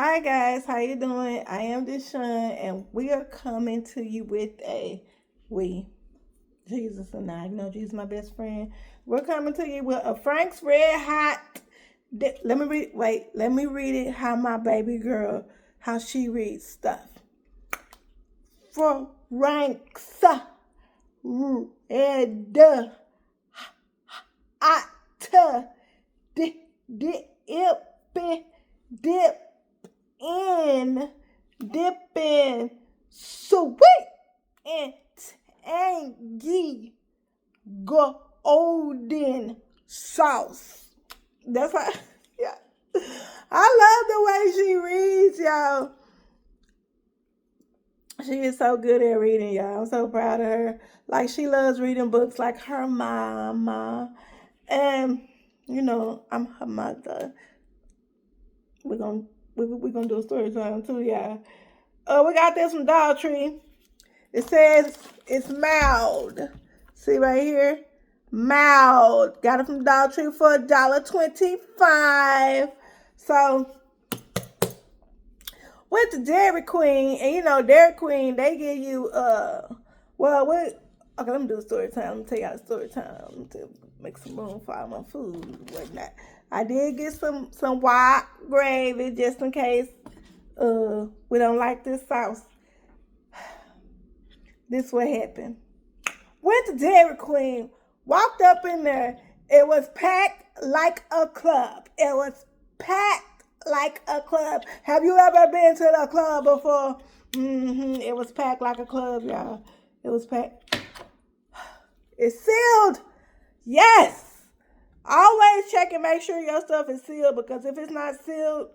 Hi guys, how you doing? I am Deshaun, and we are coming to you with we Jesus and I. You know Jesus, my best friend. We're coming to you with a Frank's Red Hot. Let me read. Wait, let me read it. How my baby girl, how she reads stuff. Frank's Red Hot dip in dipping sweet and tangy golden sauce. That's why, yeah. I love the way she reads, y'all. She is so good at reading, y'all. I'm so proud of her. Like, she loves reading books like her mama. And, I'm her mother. We're gonna we're gonna do a story time too, y'all. We got this from Dollar Tree. It says it's mild. See right here? Mild. Got it from Dollar Tree for $1.25. So went to Dairy Queen, and Dairy Queen, they give you okay, let me do a story time. Let me tell y'all a story time to make some room for all my food and whatnot. I did get some white gravy just in case we don't like this sauce. This what happened. Went to Dairy Queen, walked up in there. It was packed like a club. It was packed like a club. Have you ever been to the club before? It was packed like a club, y'all. It was packed. It's sealed. Yes. Always check and make sure your stuff is sealed, because if it's not sealed,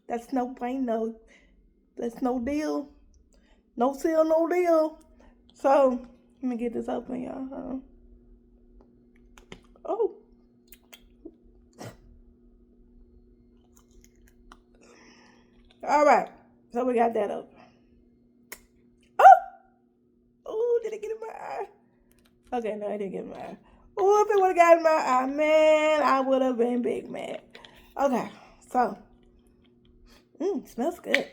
that's no bueno. That's no deal. No seal, no deal. So, let me get this open, y'all. Oh. All right. So, we got that open. Oh. Oh, did it get in my eye? Okay, no, I didn't get in my eye. Oh, if it would have got in my eye, man, I would have been big mad. Okay, so. Smells good.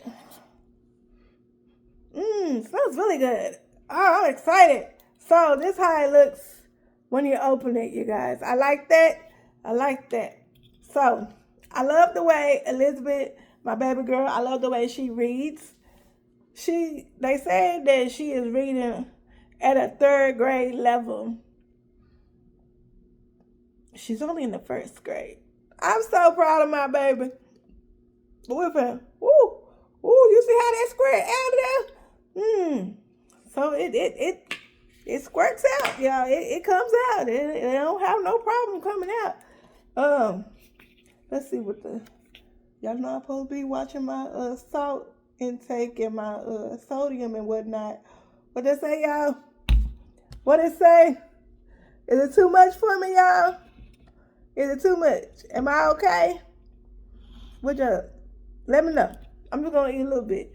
Smells really good. Oh, I'm excited. So this how it looks when you open it, you guys. I like that. I like that. So I love the way Elizabeth, my baby girl, I love the way she reads. They say that she is reading at a third grade level. She's only in the first grade. I'm so proud of my baby. With him. Woo. Ooh, you see how that squirt out of there? So it squirts out, y'all. It comes out. It don't have no problem coming out. Let's see what y'all know I'm supposed to be watching my salt intake and my sodium and whatnot. What they say, y'all? What it say? Is it too much for me, y'all? Is it too much? Am I okay? What y'all? Let me know. I'm just gonna eat a little bit.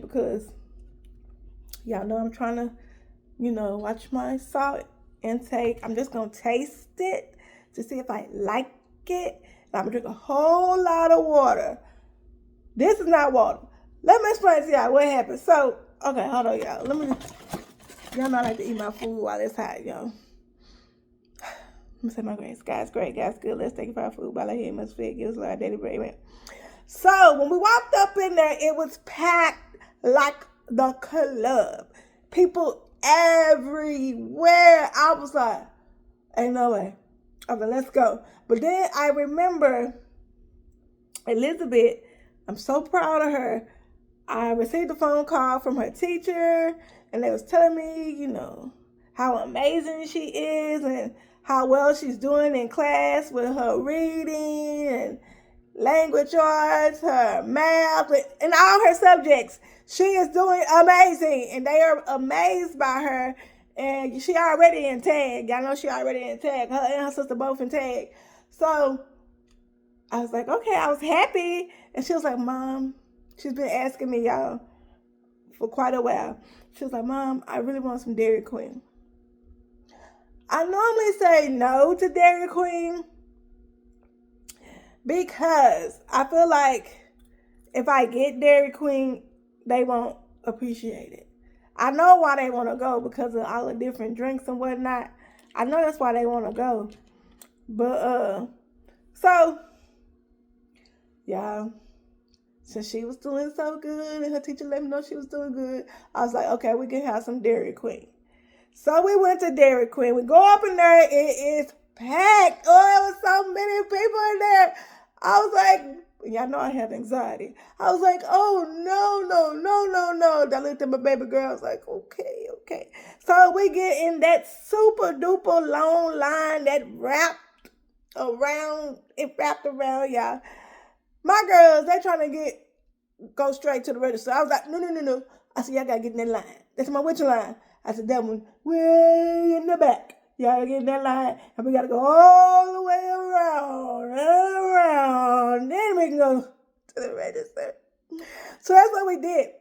Because y'all know I'm trying to, watch my salt intake. I'm just gonna taste it to see if I like it. And I'm gonna drink a whole lot of water. This is not water. Let me explain to y'all what happened. So, okay, hold on, y'all. Y'all know I like to eat my food while it's hot, y'all. Let me say my grace. God's great, God's good. Let's take it for our food. While I hear must fit, give us our daily bread. So when we walked up in there, it was packed like the club. People everywhere. I was like, ain't no way. Okay, let's go. But then I remember Elizabeth. I'm so proud of her. I received a phone call from her teacher, and they was telling me, how amazing she is and how well she's doing in class with her reading and language arts, her math, and all her subjects. She is doing amazing, and they are amazed by her. And she already in tag. Y'all know she already in tag. Her and her sister both in tag. So I was like, okay, I was happy. And she was like, Mom, she's been asking me, y'all, for quite a while. She was like, Mom, I really want some Dairy Queen. I normally say no to Dairy Queen, Because I feel like if I get Dairy Queen, they won't appreciate it. I know why they want to go because of all the different drinks and whatnot. I know that's why they want to go. But, so, y'all, since she was doing so good and her teacher let me know she was doing good, I was like, okay, we can have some Dairy Queen. So we went to Dairy Queen. We go up in there. It is packed. Oh, there was so many people in there. I was like, y'all know I have anxiety. I was like, oh, no. I looked at my baby girl. I was like, okay. So we get in that super duper long line that wrapped around, y'all. My girls, they trying to go straight to the register. I was like, no. I said, y'all got to get in that line. That's my which line? I said, that one way in the back. Y'all get in that line, and we got to go all the way around. Then we can go to the register. So that's what we did.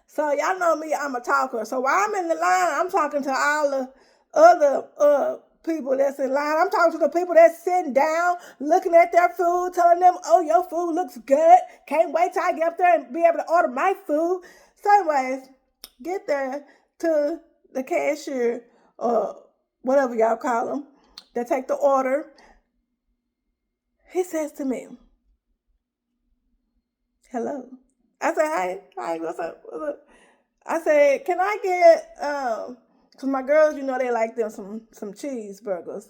So y'all know me, I'm a talker. So while I'm in the line, I'm talking to all the other people that's in line. I'm talking to the people that's sitting down, looking at their food, telling them, oh, your food looks good. Can't wait till I get up there and be able to order my food. So anyways, get there to the cashier or whatever y'all call them that take the order. He says to me, hello. I said, hi, what's up? I said, can I get, because my girls, you know, they like them some cheeseburgers.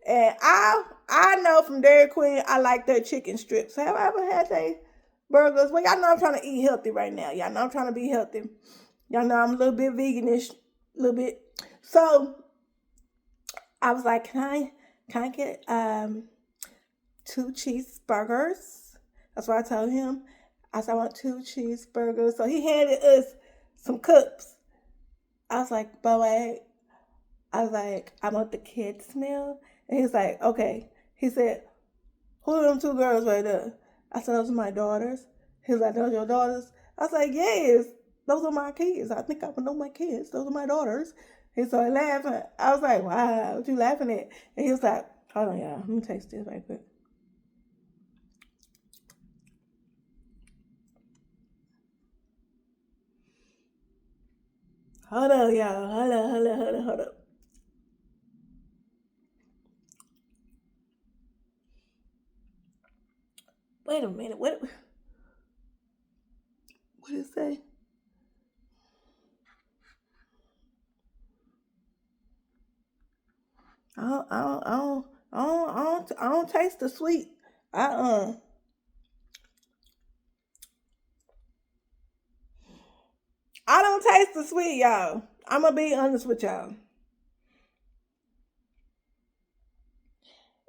And I know from Dairy Queen, I like their chicken strips. Have I ever had their burgers? Well, y'all know I'm trying to eat healthy right now. Y'all know I'm trying to be healthy. Y'all know I'm a little bit veganish, a little bit. So I was like, can I get 2 cheeseburgers? That's what I told him. I said, I want 2 cheeseburgers. So he handed us some cups. I was like, boy, I want the kids' meal. And he's like, okay. He said, who are them 2 girls right there? I said, those are my daughters. He was like, those are your daughters? I was like, yes, those are my kids. I think I would know my kids. Those are my daughters. He started laughing. I was like, wow, what you laughing at? And he was like, hold on, y'all. Let me taste this right quick. Hold up, y'all. Hold up. Wait a minute. What did it say? I don't taste the sweet. I don't taste the sweet, y'all. I'm gonna be honest with y'all.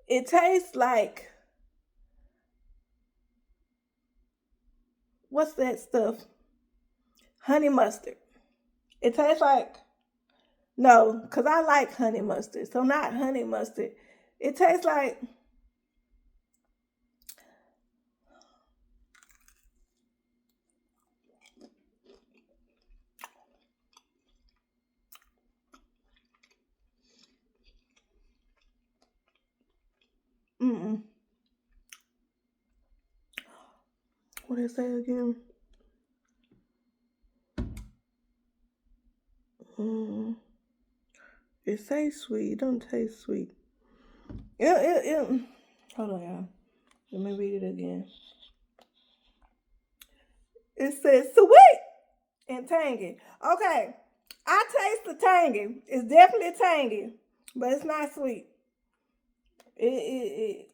It tastes like, what's that stuff? Honey mustard. It tastes like, no, because I like honey mustard. So not honey mustard. It tastes like, mm-mm. What did it say again? Mm. It says sweet. It don't taste sweet. It. Hold on, y'all. Let me read it again. It says sweet and tangy. Okay, I taste the tangy. It's definitely tangy, but it's not sweet. It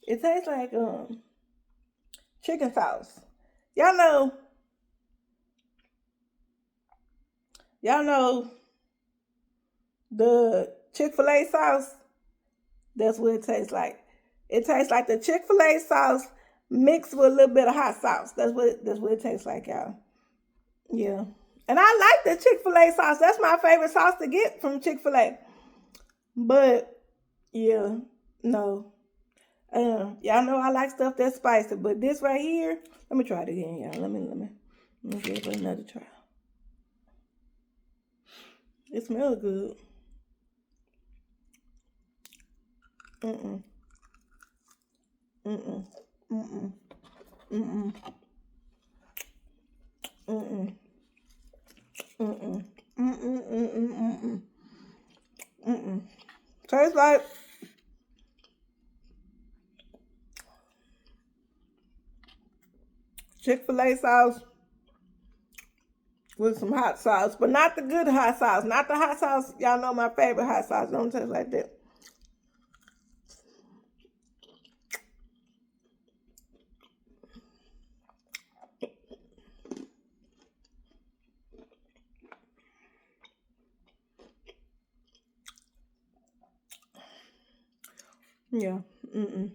it tastes like chicken sauce. Y'all know, y'all know the Chick-fil-A sauce. That's what it tastes like. It tastes like the Chick-fil-A sauce mixed with a little bit of hot sauce. That's what it tastes like, y'all. Yeah. And I like the Chick-fil-A sauce. That's my favorite sauce to get from Chick-fil-A. But yeah, no. Y'all know I like stuff that's spicy, but this right here, let me try it again, y'all. Let me give it another try. It smells good. Mm-mm. Mm-mm. Mm-mm. Mm-mm. Mm-mm. Mm-mm. Mm-mm. Mm-mm. Mm-mm. Mm-mm. Tastes like Chick-fil-A sauce with some hot sauce, but not the good hot sauce. Not the hot sauce. Y'all know my favorite hot sauce. Don't taste like that. Yeah. Mm-mm.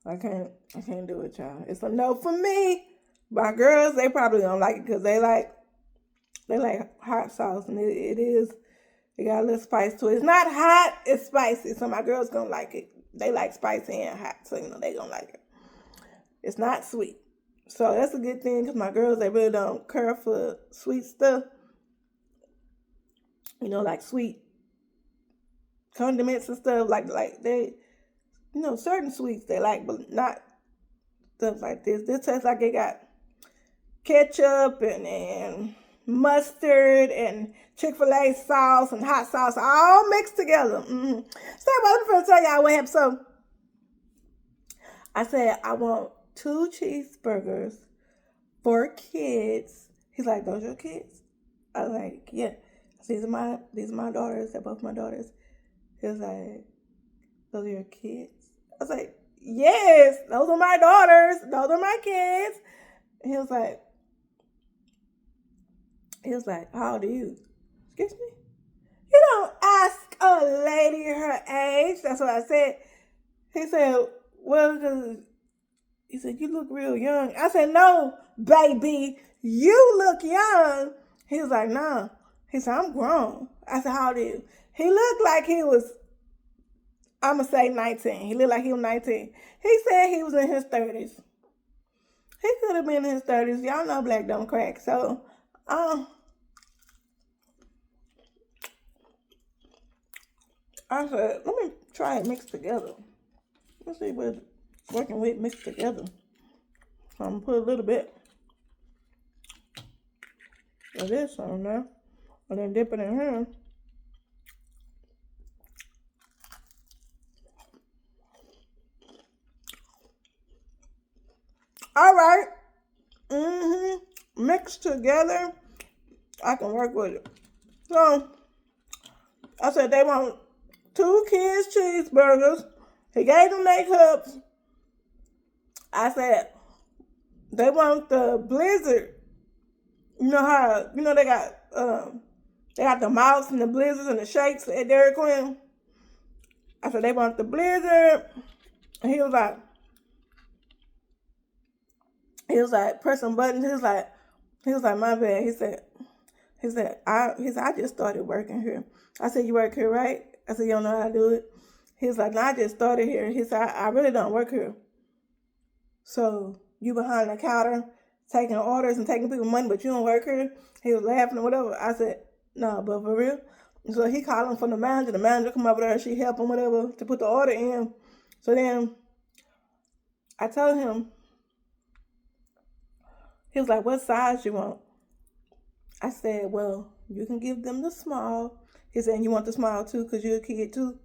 I can't do it, y'all. It's a no for me. My girls, they probably don't like it because they like hot sauce, and it got a little spice to it. It's not hot, it's spicy. So my girls gonna like it. They like spicy and hot, so they gonna like it. It's not sweet. So that's a good thing because my girls, they really don't care for sweet stuff. Like sweet condiments and stuff. Like they, certain sweets they like, but not stuff like this. This tastes like it got ketchup and mustard and Chick-fil-A sauce and hot sauce all mixed together. Mm-hmm. So I'm going to tell y'all what happened. So I said, I want 2 cheeseburgers for kids. He's like, those your kids? I was like, yeah. These are my daughters. They're both my daughters. He was like, those are your kids? I was like, yes, those are my daughters. Those are my kids. And he was like, how old are you? Excuse me? You don't ask a lady her age. That's what I said. He said, well, he said, you look real young. I said, no, baby, you look young. He was like, no. He said, I'm grown. I said, how old are you? He looked like he was, I'm going to say 19. He looked like he was 19. He said he was in his 30s. He could have been in his 30s. Y'all know black don't crack. So, I said, let me try it mixed together. Let's see what it's working with mixed together. So I'm going to put a little bit of this on there. And then dip it in here. All right. Mixed together. I can work with it. So, I said they want 2 kids cheeseburgers. He gave them their cups. I said they want the Blizzard. You know how they got the mouse and the Blizzards and the shakes at Dairy Queen. I said they want the Blizzard. And he was like pressing buttons. He was like, my bad. He said, I just started working here. I said, you work here, right? I said, you don't know how to do it? He was like, no, I just started here. He said, I really don't work here. So you behind the counter taking orders and taking people money, but you don't work here? He was laughing or whatever. I said, no, but for real? So he called him from the manager. The manager come over there and she helped him whatever to put the order in. So then I told him, he was like, what size you want? I said, well, you can give them the small. He said, you want the small too because you're a kid too?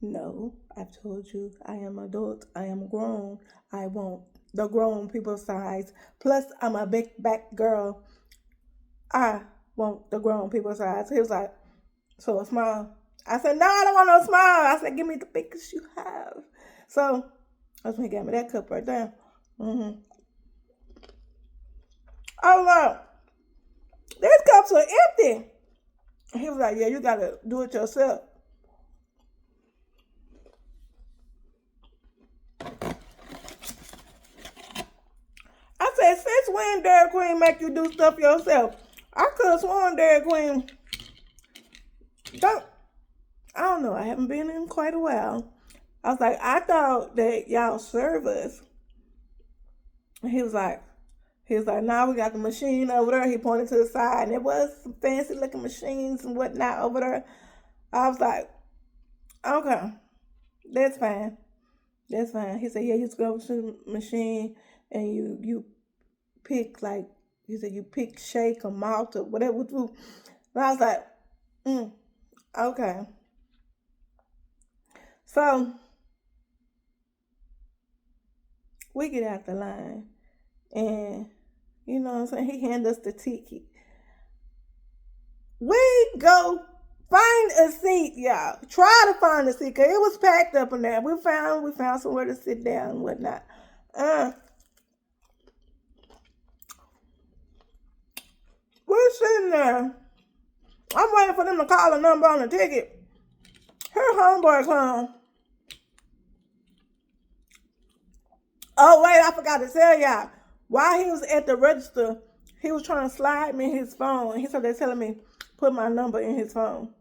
No, I've told you I am adult. I am grown. I want the grown people size. Plus, I'm a big back girl. I want the grown people size. He was like, so a small? I said, no, I don't want no small. I said, give me the biggest you have. So that's when he gave me that cup right there. Mm-hmm. Oh, look. These cups are empty. He was like, yeah, you got to do it yourself. I said, since when Dairy Queen make you do stuff yourself? I could have sworn Dairy Queen I don't know. I haven't been in quite a while. I was like, I thought that y'all serve us. And he was like, nah, we got the machine over there. He pointed to the side, and it was some fancy looking machines and whatnot over there. I was like, okay. That's fine. That's fine. He said, yeah, you just go to the machine and you pick like he said you pick shake or malt or whatever food. And I was like, okay. So we get out the line and you know what I'm saying, he handed us the ticket. We go find a seat, y'all. Try to find a seat, cause it was packed up in there. We found somewhere to sit down and whatnot. We're sitting there. I'm waiting for them to call a number on the ticket. Her homeboy come. Oh wait, I forgot to tell y'all. While he was at the register, he was trying to slide me his phone. And he started telling me put my number in his phone.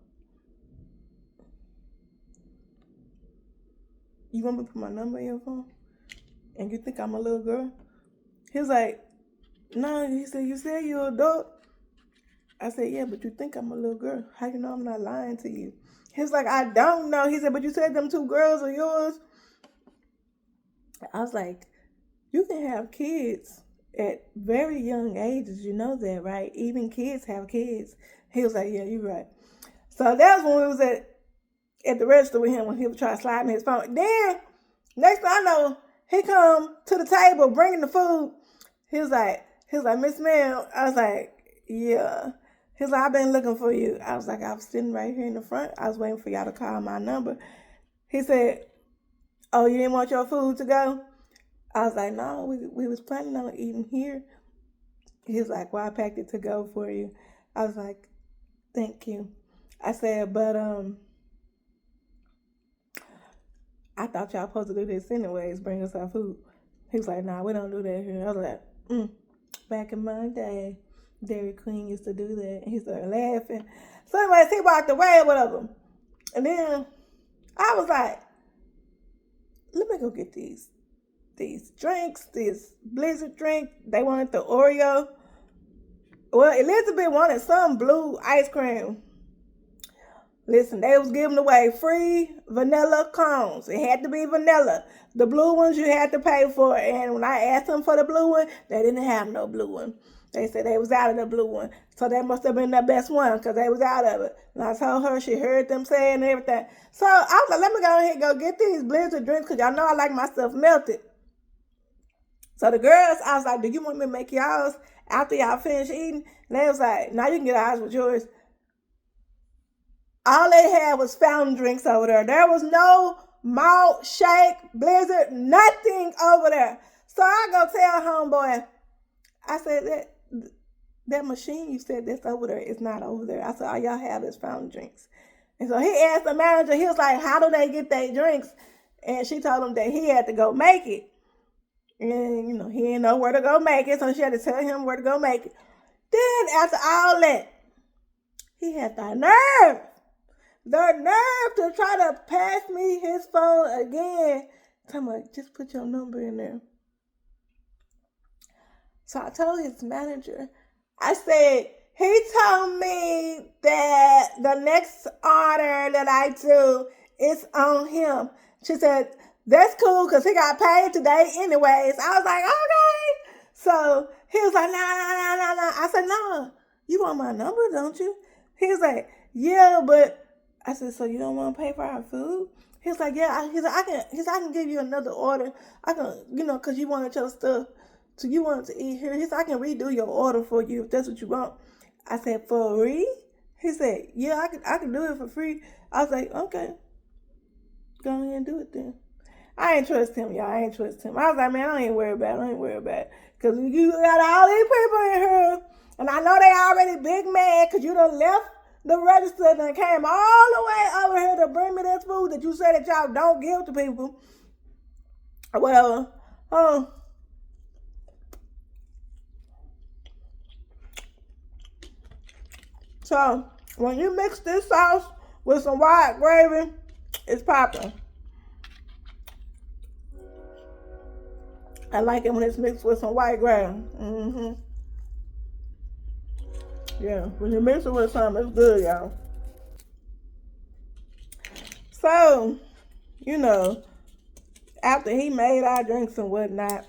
You want me to put my number in your phone? And you think I'm a little girl? He was like, no, he said, you said you're an adult. I said, yeah, but you think I'm a little girl. How you know I'm not lying to you? He was like, I don't know. He said, but you said them two girls are yours. I was like, you can have kids at very young ages. You know that, right? Even kids have kids. He was like, yeah, you're right. So that's when we was at the register with him when he was trying to slide me his phone. Then, next thing I know, he come to the table bringing the food. He was like, Miss Man. I was like, yeah. He was like, I've been looking for you. I was like, I was sitting right here in the front. I was waiting for y'all to call my number. He said, oh, you didn't want your food to go? I was like, no, we was planning on eating here. He was like, well, I packed it to go for you. I was like, thank you. I said, but I thought y'all supposed to do this anyways, bring us our food. He was like, nah, we don't do that here. I was like, back in my day, Dairy Queen used to do that. And he started laughing. So anyways, he walked away or whatever. And then I was like, let me go get these drinks, this Blizzard drink. They wanted the Oreo. Well, Elizabeth wanted some blue ice cream. Listen, they was giving away free vanilla cones. It had to be vanilla. The blue ones you had to pay for. And when I asked them for the blue one, they didn't have no blue one. They said they was out of the blue one. So that must have been the best one because they was out of it. And I told her, she heard them saying and everything. So I was like, let me go ahead and go get these Blizzard drinks because y'all know I like my stuff melted. So the girls, I was like, do you want me to make y'all's after y'all finish eating? And they was like, now you can get ours with yours. All they had was fountain drinks over there. There was no malt, shake, Blizzard, nothing over there. So I go tell homeboy, I said, that machine you said that's over there is not over there. I said, all y'all have is fountain drinks. And so he asked the manager, he was like, how do they get their drinks? And she told him that he had to go make it. And, you know, he didn't know where to go make it, so she had to tell him where to go make it. Then, after all that, he had the nerve to try to pass me his phone again. Tell me, just put your number in there. So I told his manager, I said, he told me that the next order that I do is on him. She said, that's cool because he got paid today anyways. I was like, okay. So he was like, nah. I said, no, you want my number, don't you? He was like, yeah, but I said, so you don't want to pay for our food? He was like, yeah. I can give you another order. I can, you know, because you wanted your stuff. So you wanted to eat here. He said, I can redo your order for you if that's what you want. I said, for free? He said, yeah, I can do it for free. I was like, okay. Go ahead and do it then. I ain't trust him, y'all. I ain't trust him. I was like, man, I ain't worried about it. Because you got all these people in here. And I know they already big mad because you done left the register and came all the way over here to bring me this food that you said that y'all don't give to people. Or whatever. So, when you mix this sauce with some white gravy, it's popping. I like it when it's mixed with some white gravy. Yeah, when you mix it with something, it's good, y'all. So, you know, after he made our drinks and whatnot,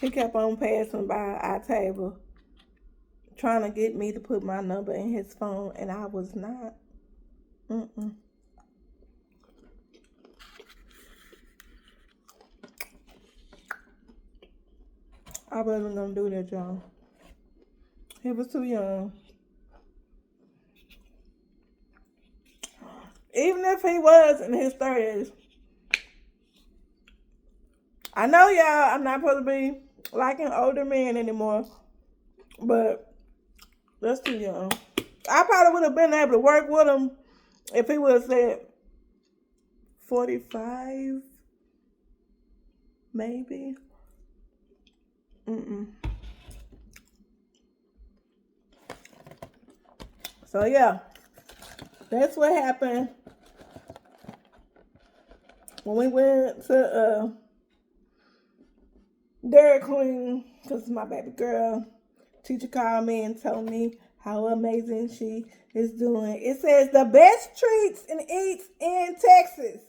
he kept on passing by our table, trying to get me to put my number in his phone, and I was not. I wasn't gonna do that, y'all. He was too young. Even if he was in his 30s, I know, y'all, I'm not supposed to be liking older men anymore, but that's too young. I probably would have been able to work with him if he would have said 45, maybe. So yeah, that's what happened when we went to Dairy Queen, because my baby girl teacher called me and told me how amazing she is doing. It says the best treats and eats in Texas.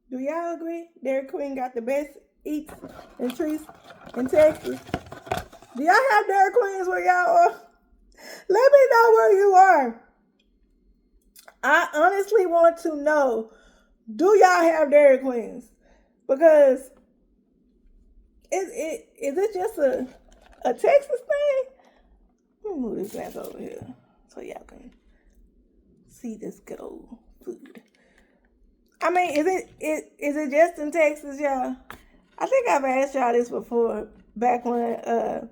Do y'all agree? Dairy Queen got the best eats and treats in Texas. Do y'all have Dairy Queens where y'all are? Let me know where you are. I honestly want to know, do y'all have Dairy Queens? Because is it just a Texas thing? Let me move this glass over here so y'all can see this good old food. I mean, is it just in Texas, y'all? I think I've asked y'all this before, back when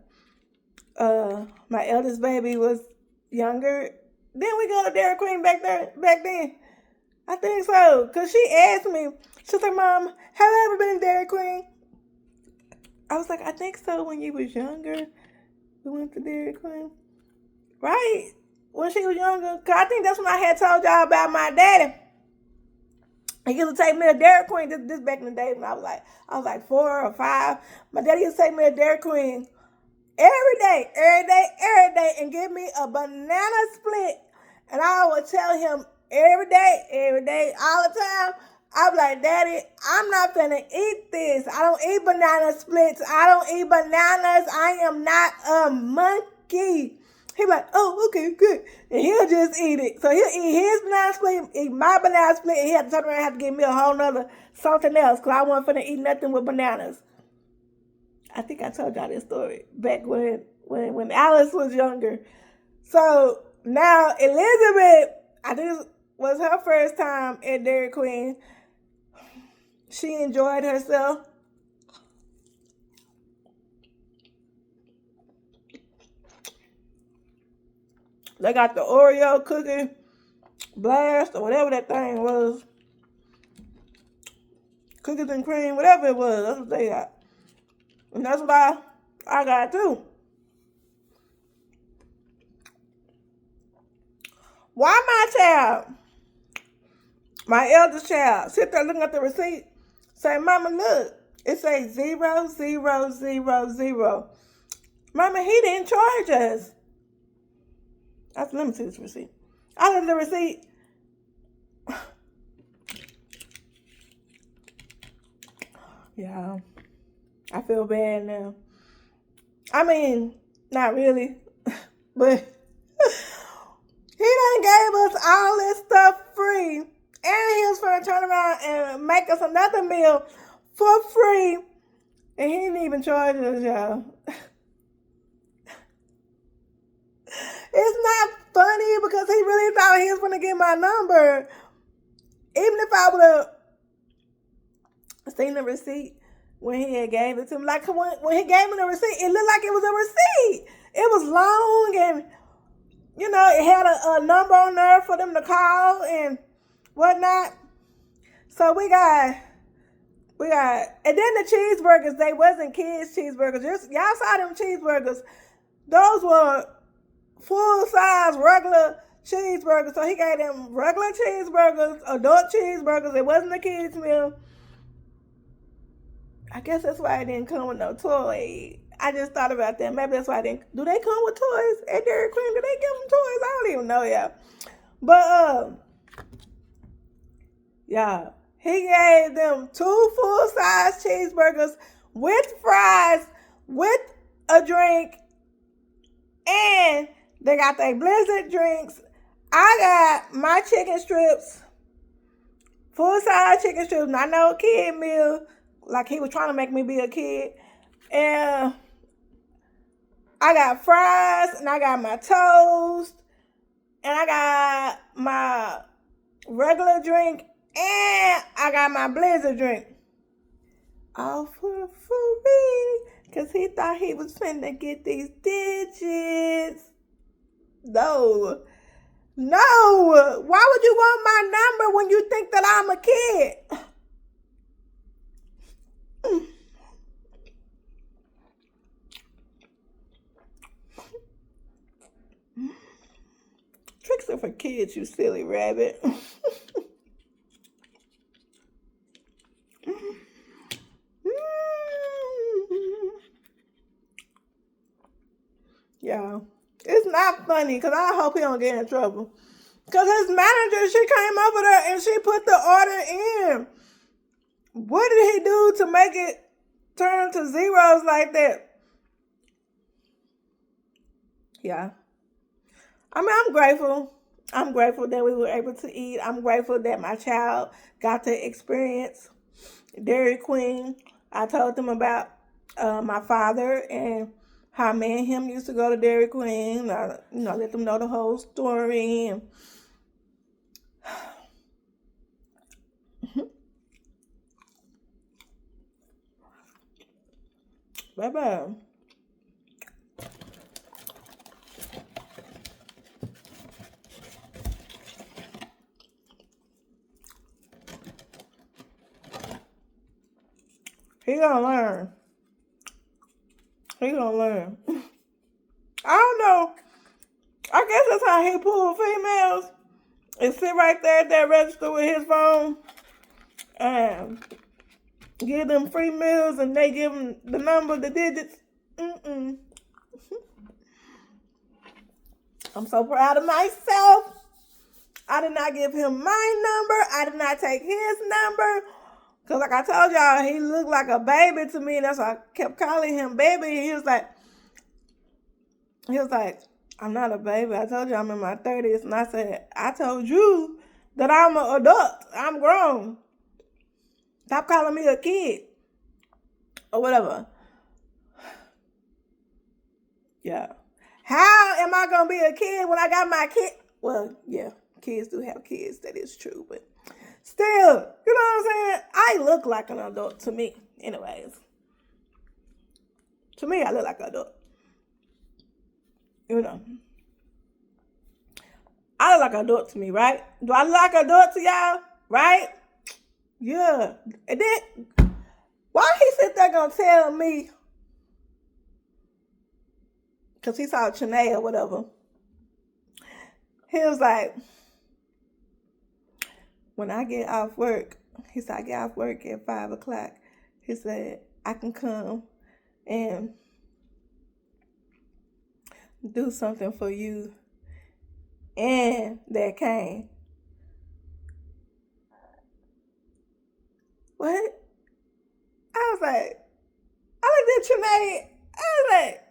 my eldest baby was younger. Didn't we go to Dairy Queen back then? I think so. Because she asked me, she was like, Mom, have you ever been to Dairy Queen? I was like, I think so. When you was younger, we went to Dairy Queen. Right? When she was younger. Because I think that's when I had told y'all about my daddy. He used to take me to Dairy Queen. This back in the day when I was like 4 or 5. My daddy used to take me to Dairy Queen every day, and give me a banana split. And I would tell him every day, all the time, I'm like, Daddy, I'm not finna eat this. I don't eat banana splits. I don't eat bananas. I am not a monkey. He be like, oh, okay, good. And he'll just eat it. So he'll eat his banana split, eat my banana split, and he had to turn around and have to give me a whole nother something else, because I wasn't finna eat nothing with bananas. I think I told y'all this story back when Alice was younger. So now Elizabeth, I think it was her first time at Dairy Queen. She enjoyed herself. They got the Oreo cookie blast or whatever that thing was. Cookies and cream, whatever it was, that's what they got. And that's what I got too. Why my child, my eldest child, sit there looking at the receipt, say, Mama, look, it says 0, 0, 0, 0. Mama, he didn't charge us. I said, let me see this receipt. I looked at the receipt. Yeah, I feel bad now. I mean, not really, but he done gave us all this stuff free, and he was going to turn around and make us another meal for free, and he didn't even charge us, y'all. It's not funny because he really thought he was going to get my number. Even if I would have seen the receipt when he had gave it to me. Like when he gave me the receipt, it looked like it was a receipt. It was long and, you know, it had a number on there for them to call and whatnot. So we got, and then the cheeseburgers, they wasn't kids' cheeseburgers. Y'all saw them cheeseburgers. Those were full-size regular cheeseburgers. So he gave them regular cheeseburgers, adult cheeseburgers. It wasn't a kids' meal. I guess that's why it didn't come with no toy. I just thought about that. Maybe that's why I didn't. Do they come with toys at Dairy Queen? Do they give them toys? I don't even know, y'all. But Yeah. He gave them 2 full-size cheeseburgers with fries, with a drink, and they got their Blizzard drinks. I got my chicken strips, full-size chicken strips, not no kid meal, like he was trying to make me be a kid. And I got fries, and I got my toast, and I got my regular drink, and I got my Blizzard drink. All for free, because he thought he was finna get these digits. No. No. Why would you want my number when you think that I'm a kid? Tricks are for kids, you silly rabbit. Yeah. It's not funny, because I hope he don't get in trouble. Because his manager, she came over there and she put the order in. What did he do to make it turn to zeros like that? Yeah. I mean, I'm grateful. I'm grateful that we were able to eat. I'm grateful that my child got to experience Dairy Queen. I told them about my father and how me and him used to go to Dairy Queen. Let them know the whole story. And bye-bye. He gonna learn. He gonna learn. I don't know. I guess that's how he pulled females. And sit right there at that register with his phone and give them free meals, and they give him the number, the digits. I'm so proud of myself. I did not give him my number. I did not take his number. Because like I told y'all, he looked like a baby to me. And that's why I kept calling him baby. He was like, I'm not a baby. I told you I'm in my 30s. And I said, I told you that I'm an adult. I'm grown. Stop calling me a kid. Or whatever. Yeah. How am I going to be a kid when I got my kid? Well, yeah, kids do have kids. That is true. But still, you know what I'm saying? I look like an adult to me. Anyways. To me, I look like an adult. You know. I look like an adult to me, right? Do I look like an adult to y'all? Right? Yeah. And then, why he sit there gonna tell me? Because he saw Chanae or whatever. He was like, when I get off work, he said, I get off work at 5 o'clock. He said, I can come and do something for you and that cane. What? I was like, I looked at Chanae. I was like,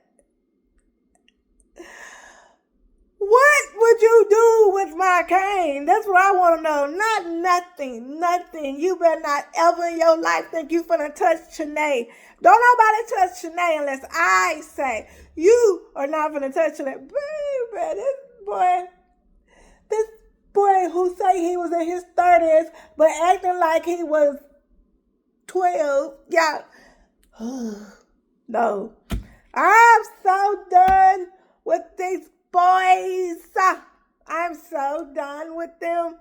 what would you do with my cane? That's what I want to know. Not nothing. You better not ever in your life think you finna touch Chanae. Don't nobody touch Chanae unless I say you are not finna touch Chanae. Baby, this boy who say he was in his 30s but acting like he was 12. Yeah. No. I'm so done with these boys. I'm so done with them.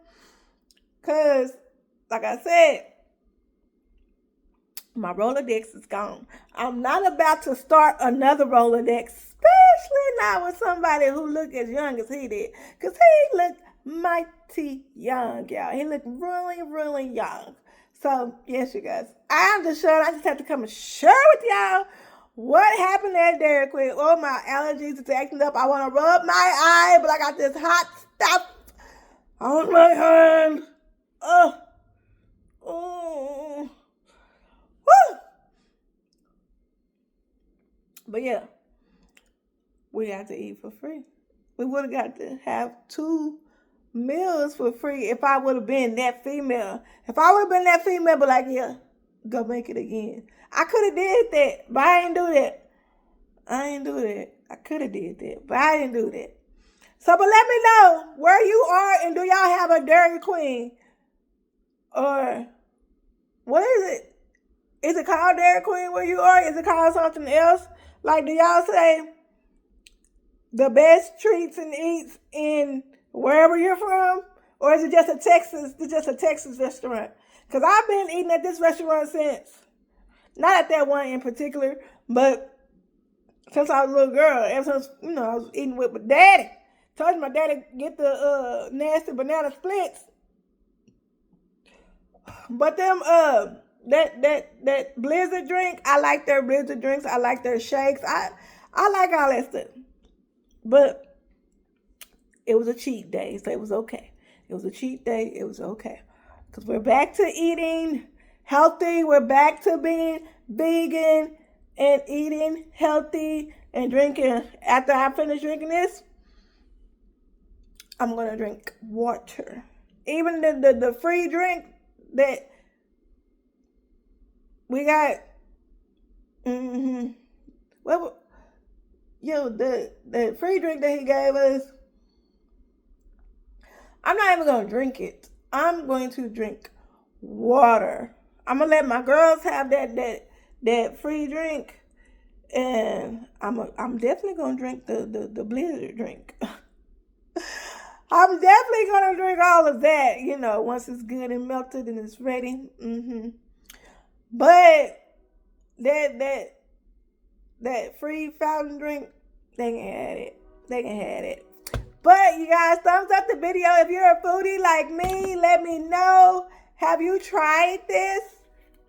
Because, like I said, my Rolodex is gone. I'm not about to start another Rolodex, especially not with somebody who look as young as he did. Because he looked mighty young, y'all. He looked really, really young. So, yes, you guys. I'm just sure I just have to come and share with y'all what happened at Dairy Queen. Oh, my allergies is acting up. I want to rub my eye, but I got this hot stuff on my hand. Oh, But yeah, we got to eat for free. We would have got to have 2 meals for free if I would have been that female. If I would have been that female, but like, yeah, go make it again. I could have did that, but I didn't do that. I could have did that, but I didn't do that. So, but let me know where you are, and do y'all have a Dairy Queen? Or what is it? Is it called Dairy Queen where you are? Is it called something else? Like, do y'all say the best treats and eats in wherever you're from? Or is it just a Texas restaurant? Because I've been eating at this restaurant since, not at that one in particular, but since I was a little girl, ever since, I was eating with my daddy. Told my daddy get the nasty banana splits. But them that Blizzard drink, I like their Blizzard drinks. I like their shakes. I like all that stuff. But it was a cheat day, so it was okay. It was a cheat day. It was okay. Because we're back to eating healthy. We're back to being vegan and eating healthy and drinking. After I finish drinking this, I'm going to drink water. Even the free drink that we got, well, the free drink that he gave us, I'm not even going to drink it. I'm going to drink water. I'm going to let my girls have that free drink, and I'm definitely going to drink the Blizzard drink. I'm definitely going to drink all of that, once it's good and melted and it's ready. But that free fountain drink, they can have it. They can have it. But you guys, thumbs up the video. If you're a foodie like me, let me know. Have you tried this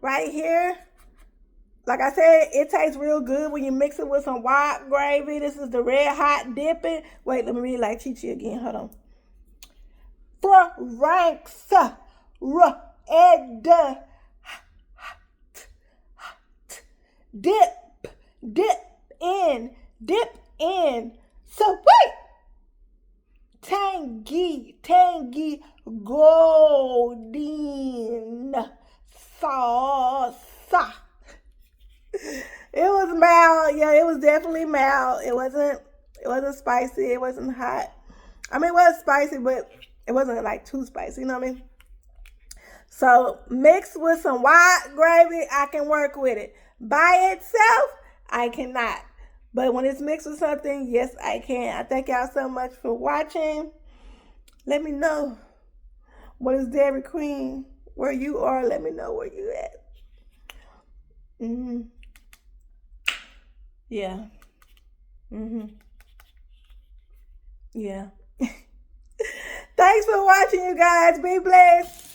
right here? Like I said, it tastes real good when you mix it with some white gravy. This is the red hot dipping. Wait, let me read like Chi-Chi again. Hold on. Franks red dip in sweet tangy golden sauce. It was mild. Yeah, it was definitely mild. It wasn't spicy. It wasn't hot. I mean, it was spicy, but it wasn't like too spicy. You know what I mean? So mixed with some white gravy, I can work with it. By itself, I cannot. But when it's mixed with something, yes, I can. I thank y'all so much for watching. Let me know what is Dairy Queen where you are. Let me know where you at. Yeah. Yeah. Thanks for watching, you guys. Be blessed.